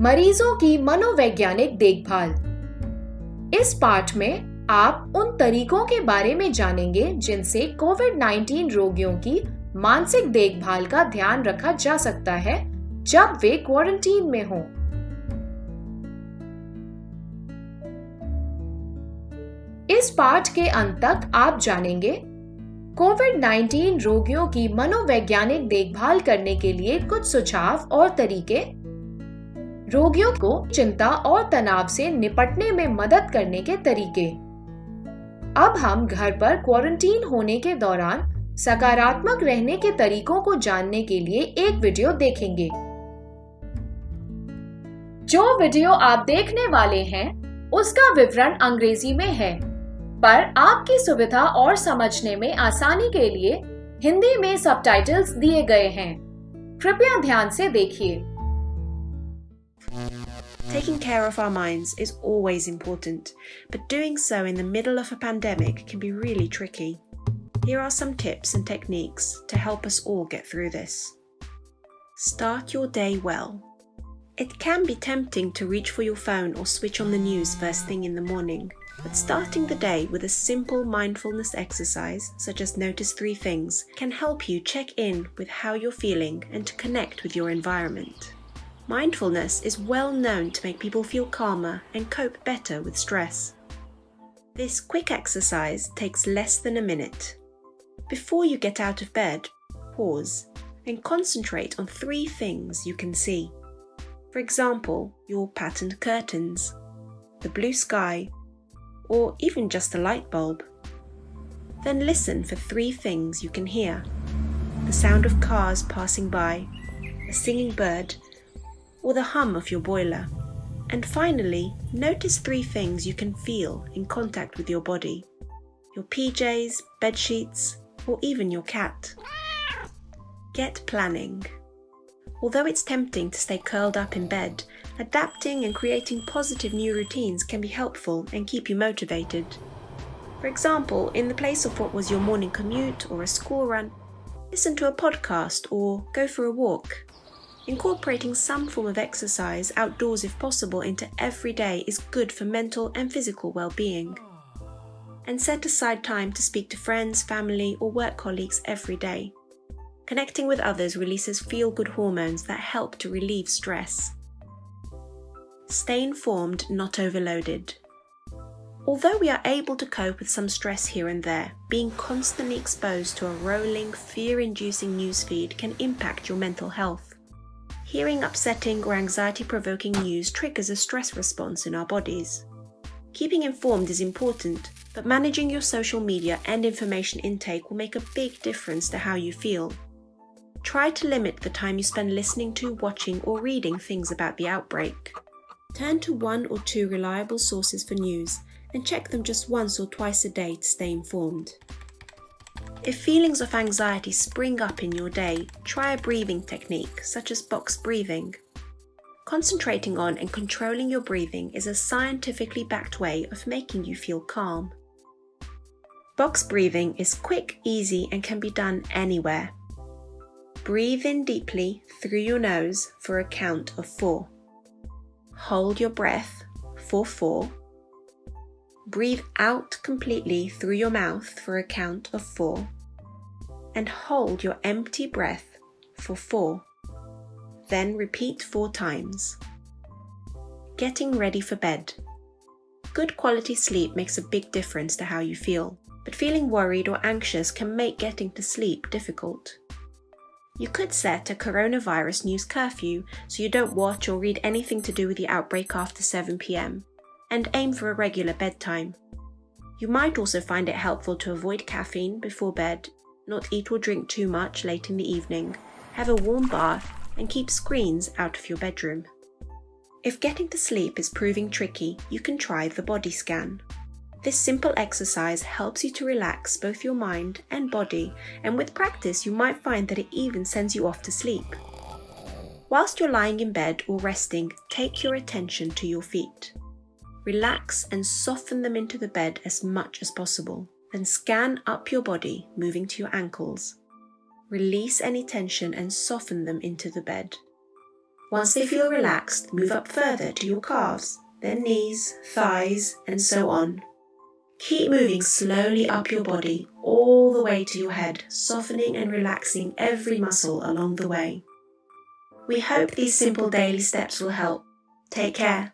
मरीजों की मनोवैज्ञानिक देखभाल। इस पाठ में आप उन तरीकों के बारे में जानेंगे जिनसे कोविड-19 रोगियों की मानसिक देखभाल का ध्यान रखा जा सकता है जब वे क्वारंटीन में हों। इस पाठ के अंत तक आप जानेंगे कोविड-19 रोगियों की मनोवैज्ञानिक देखभाल करने के लिए कुछ सुझाव और तरीके, रोगियों को चिंता और तनाव से निपटने में मदद करने के तरीके। अब हम घर पर क्वारंटीन होने के दौरान सकारात्मक रहने के तरीकों को जानने के लिए एक वीडियो देखेंगे। जो वीडियो आप देखने वाले हैं, उसका विवरण अंग्रेजी में है, पर आपकी सुविधा और समझने में आसानी के लिए हिंदी में सबटाइटल्स दिए गए हैं। कृपया ध्यान से देखिए। Taking care of our minds is always important, but doing so in the middle of a pandemic can be really tricky. Here are some tips and techniques to help us all get through this. Start your day well. It can be tempting to reach for your phone or switch on the news first thing in the morning, but starting the day with a simple mindfulness exercise, such as notice 3 things, can help you check in with how you're feeling and to connect with your environment. Mindfulness is well known to make people feel calmer and cope better with stress. This quick exercise takes less than a minute. Before you get out of bed, pause and concentrate on 3 things you can see. For example, your patterned curtains, the blue sky, or even just a light bulb. Then listen for 3 things you can hear: the sound of cars passing by, a singing bird, or the hum of your boiler. And finally, notice 3 things you can feel in contact with your body: your PJs, bed sheets, or even your cat. Get planning. Although it's tempting to stay curled up in bed, adapting and creating positive new routines can be helpful and keep you motivated. For example, in the place of what was your morning commute or a school run, listen to a podcast or go for a walk. Incorporating some form of exercise outdoors if possible into every day is good for mental and physical well-being. And set aside time to speak to friends, family, or work colleagues every day. Connecting with others releases feel-good hormones that help to relieve stress. Stay informed, not overloaded. Although we are able to cope with some stress here and there, being constantly exposed to a rolling, fear-inducing newsfeed can impact your mental health. Hearing upsetting or anxiety-provoking news triggers a stress response in our bodies. Keeping informed is important, but managing your social media and information intake will make a big difference to how you feel. Try to limit the time you spend listening to, watching, or reading things about the outbreak. Turn to 1 or 2 reliable sources for news and check them just once or twice a day to stay informed. If feelings of anxiety spring up in your day, try a breathing technique such as box breathing. Concentrating on and controlling your breathing is a scientifically backed way of making you feel calm. Box breathing is quick, easy, and can be done anywhere. Breathe in deeply through your nose for a count of 4. Hold your breath for 4. Breathe out completely through your mouth for a count of 4. And hold your empty breath for 4. Then repeat 4 times. Getting ready for bed. Good quality sleep makes a big difference to how you feel, but feeling worried or anxious can make getting to sleep difficult. You could set a coronavirus news curfew so you don't watch or read anything to do with the outbreak after 7 p.m. and aim for a regular bedtime. You might also find it helpful to avoid caffeine before bed, not eat or drink too much late in the evening, have a warm bath, and keep screens out of your bedroom. If getting to sleep is proving tricky, you can try the body scan. This simple exercise helps you to relax both your mind and body, and with practice you might find that it even sends you off to sleep. Whilst you're lying in bed or resting, take your attention to your feet. Relax and soften them into the bed as much as possible. Then scan up your body, moving to your ankles. Release any tension and soften them into the bed. Once they feel relaxed, move up further to your calves, then knees, thighs, and so on. Keep moving slowly up your body, all the way to your head, softening and relaxing every muscle along the way. We hope these simple daily steps will help. Take care.